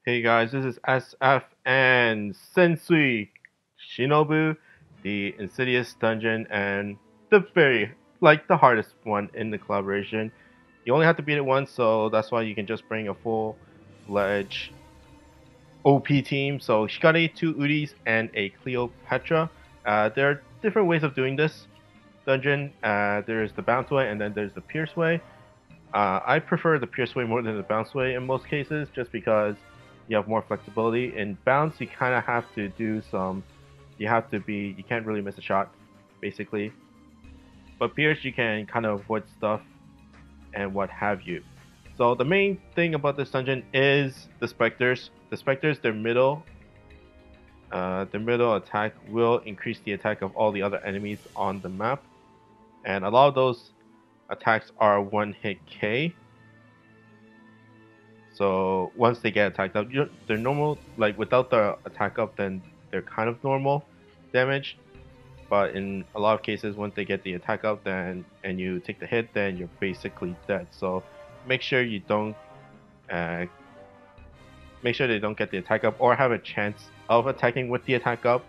Hey guys, this is SF and Sensui Shinobu, the Insidious Dungeon, and the hardest one in the collaboration. You only have to beat it once, so that's why you can just bring a full-fledged OP team. So Hikari, two Udis, and a Cleopatra. There are different ways of doing this dungeon. There's the bounce way, and then there's the pierce way. I prefer the pierce way more than the bounce way in most cases, just because you have more flexibility. In bounce, you kind of have to do some. You can't really miss a shot, basically. But pierce, you can kind of avoid stuff and what have you. So the main thing about this dungeon is the specters. The specters, their middle attack will increase the attack of all the other enemies on the map, and a lot of those attacks are one hit K. So once they get attacked up, they're normal. Like without the attack up, then they're kind of normal damage. But in a lot of cases, once they get the attack up, then and you take the hit, then you're basically dead. So make sure you don't uh, make sure they don't get the attack up or have a chance of attacking with the attack up,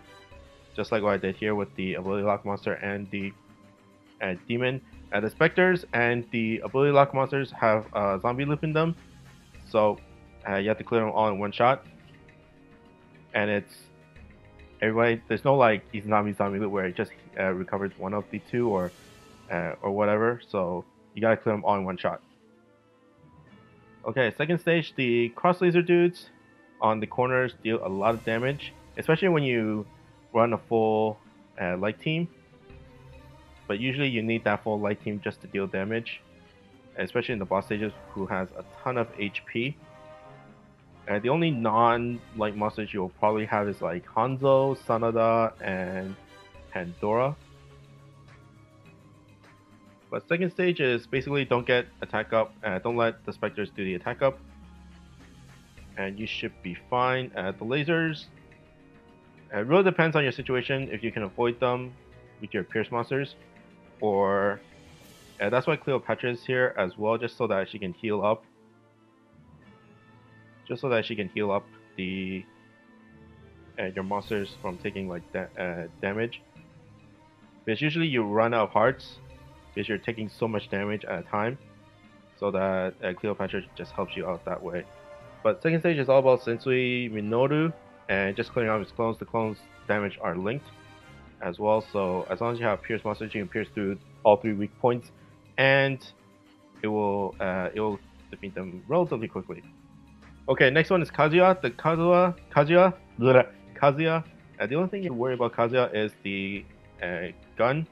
just like what I did here with the ability lock monster and the demon. The specters and the ability lock monsters have zombie loop in them, so you have to clear them all in one shot. And it's everybody. There's no like easy zombie loop where it just recovers one of the two or whatever. So you gotta clear them all in one shot. Okay, second stage, the cross laser dudes on the corners deal a lot of damage, especially when you run a full light team. But usually you need that full light team just to deal damage, especially in the boss stages, who has a ton of HP. The only non-light monsters you'll probably have is like Hanzo, Sanada, and Pandora. But second stage is basically don't get attack up, don't let the specters do the attack up, and you should be fine. The lasers, it really depends on your situation if you can avoid them with your pierce monsters, or that's why Cleopatra is here as well, just so that she can heal up. Just so that she can heal up the your monsters from taking like damage. Because usually you run out of hearts because you're taking so much damage at a time, so that Cleopatra just helps you out that way. But second stage is all about Sensui Minoru and just clearing out his clones. The clones damage are linked as well, so as long as you have pierce monsters, you can pierce through all three weak points, and it will defeat them relatively quickly. Okay, next one is Kazuya. Kazuya. The only thing you worry about Kazuya is the gun,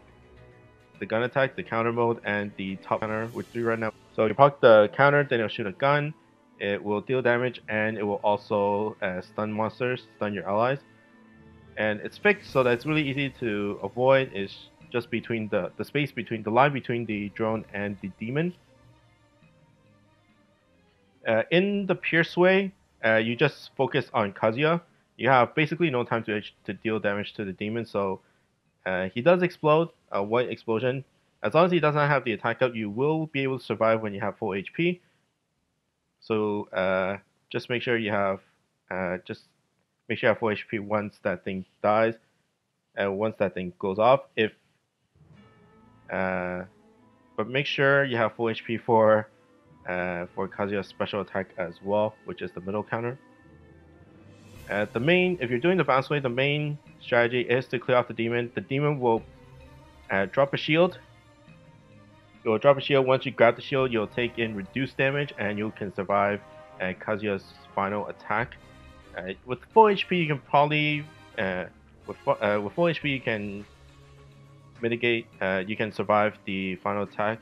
attack, the counter mode, and the top counter, which we right now. So you proc the counter, then it'll shoot a gun. It will deal damage, and it will also stun monsters, stun your allies. And it's fixed, so that it's really easy to avoid. It's just between the space between the line between the drone and the demon. In the pierce way, you just focus on Kazuya. You have basically no time to deal damage to the demon, so he does explode, a white explosion. As long as he doesn't have the attack up, you will be able to survive when you have full HP. So just make sure you have full HP once that thing dies, and once that thing goes off. But make sure you have full HP for Kazuya's special attack as well, which is the middle counter. If you're doing the bounce way, the main strategy is to clear off the demon. The demon will drop a shield. It will drop a shield. Once you grab the shield, you'll take in reduced damage, and you can survive Kazuya's final attack. With full HP, you can probably with full HP you can mitigate. You can survive the final attack,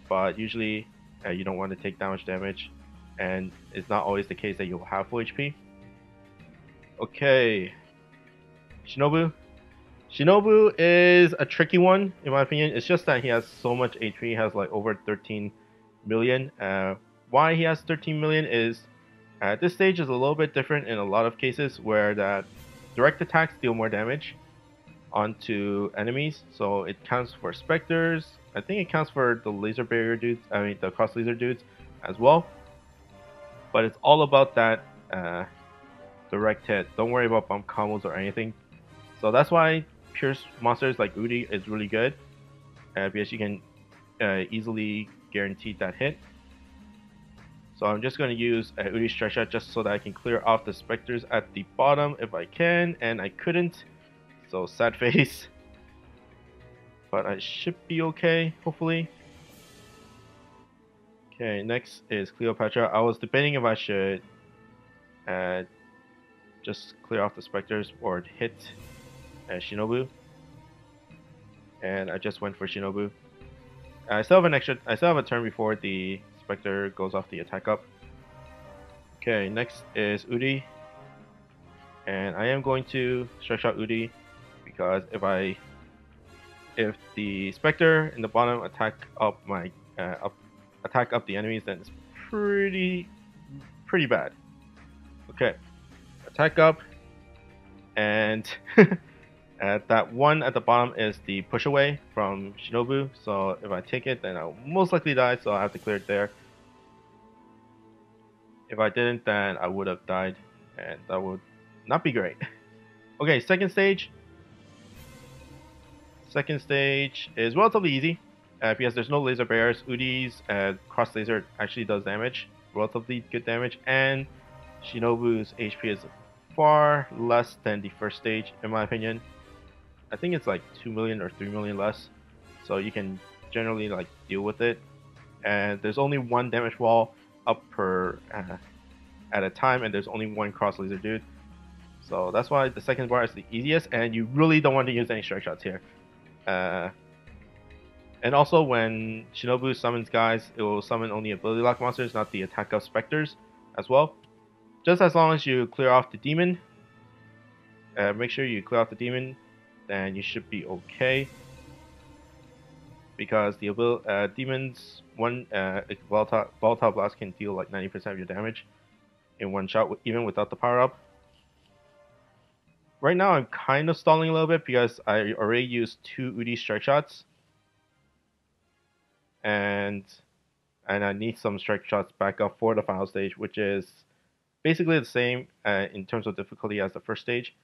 but usually you don't want to take that much damage, and it's not always the case that you'll have full HP. Okay, Shinobu. Shinobu is a tricky one, in my opinion. It's just that he has so much HP. He has like over 13 million. Why he has 13 million is at this stage is a little bit different in a lot of cases, where that direct attacks deal more damage onto enemies. So it counts for specters. I think it counts for the laser barrier dudes. I mean the cross laser dudes as well. But it's all about that direct hit. Don't worry about bump combos or anything. So that's why Pierce monsters like Udi is really good, because you can easily guarantee that hit. So I'm just going to use Udi's Stretch Shot just so that I can clear off the specters at the bottom if I can, and I couldn't. So sad face. But I should be okay, hopefully. Okay, next is Cleopatra. I was debating if I should just clear off the specters or hit Shinobu. And I just went for Shinobu. I still have a turn before the Spectre goes off the attack up. Okay, next is Udi. And I am going to stretch out Udi because if the Spectre in the bottom attack up the enemies, then it's pretty bad. Okay, attack up, and that one at the bottom is the push away from Shinobu. So if I take it, then I'll most likely die. So I have to clear it there. If I didn't, then I would have died, and that would not be great. Okay, second stage. Second stage is relatively easy because there's no laser barriers. Udi's cross laser actually does damage, relatively good damage, and Shinobu's HP is far less than the first stage, in my opinion. I think it's like 2 million or 3 million less, so you can generally like deal with it. And there's only one damage wall up per at a time, and there's only one cross laser dude. So that's why the second bar is the easiest, and you really don't want to use any strike shots here. And also when Shinobu summons guys, it will summon only ability lock monsters, not the attack of specters as well. Just as long as you clear off the demon, make sure you clear off the demon, then you should be okay. Because the demon's one volatile blast can deal like 90% of your damage in one shot, even without the power up. Right now I'm kind of stalling a little bit because I already used 2 Udi strike shots, and I need some strike shots back up for the final stage, which is basically the same in terms of difficulty as the first stage.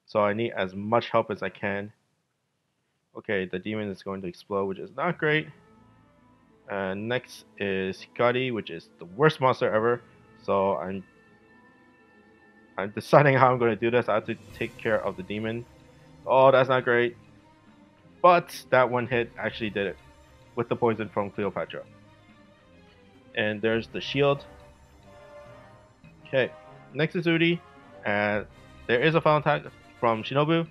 So I need as much help as I can. Okay, the demon is going to explode, which is not great. Next is Hikari, which is the worst monster ever. So I'm deciding how I'm going to do this. I have to take care of the demon. Oh, that's not great. But that one hit actually did it with the poison from Cleopatra. And there's the shield. Okay, next is Udi. There is a final attack from Shinobu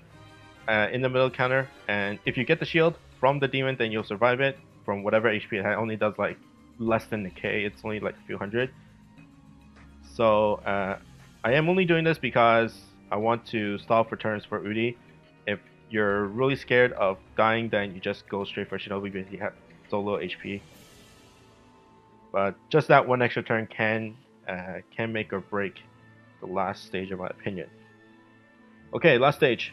in the middle counter. And if you get the shield from the demon, then you'll survive it from whatever HP it only does like less than a K. It's only like a few hundred. So I am only doing this because I want to stall for turns for Udi. If you're really scared of dying, then you just go straight for Shinobu because he has so low HP. But just that one extra turn can make or break the last stage, in my opinion. Okay, last stage.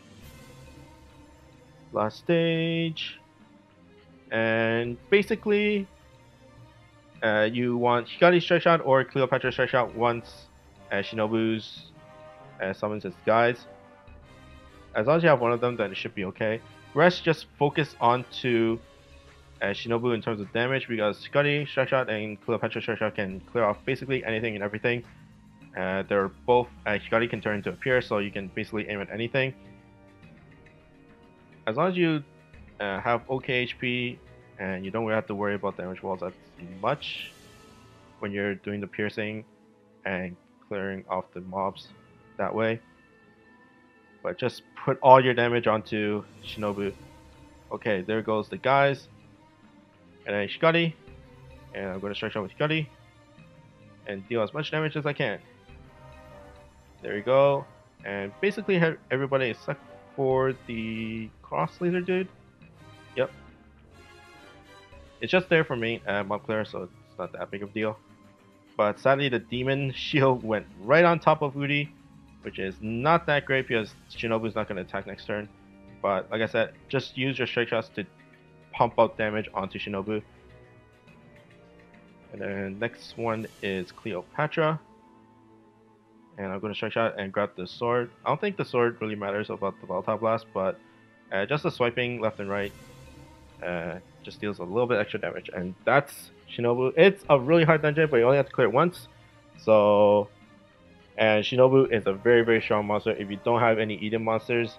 Last stage. And basically, you want Hikari strike shot or Cleopatra strike shot once Shinobu's summons his guys. As long as you have one of them, then it should be okay. Rest, just focus on to Shinobu in terms of damage, because Hikari strike shot and Cleopatra strike shot can clear off basically anything and everything. They're both Hikari can turn into a pierce, so you can basically aim at anything. As long as you have okay HP and you don't really have to worry about damage walls as much when you're doing the piercing and clearing off the mobs that way. But just put all your damage onto Shinobu. Okay, there goes the guys. And then Hikari. And I'm going to strike shot with Hikari and deal as much damage as I can. There you go. And basically everybody except for the cross laser dude. Yep. It's just there for me, mob clear, so it's not that big of a deal. But sadly, the demon shield went right on top of Udi, which is not that great because Shinobu's not going to attack next turn. But like I said, just use your strike shots to pump out damage onto Shinobu. And then next one is Cleopatra. And I'm going to strike shot and grab the sword. I don't think the sword really matters about the volatile blast, but just the swiping left and right just deals a little bit extra damage. And that's Shinobu. It's a really hard dungeon, but you only have to clear it once. So, and Shinobu is a very, very strong monster. If you don't have any Eden monsters,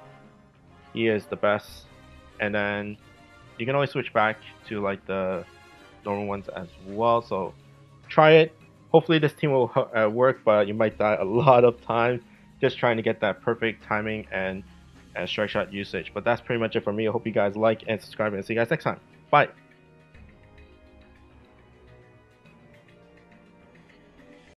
he is the best. And then you can always switch back to like the normal ones as well. So try it. Hopefully this team will work, but you might die a lot of times just trying to get that perfect timing and strike shot usage. But that's pretty much it for me. I hope you guys like and subscribe, and see you guys next time. Bye.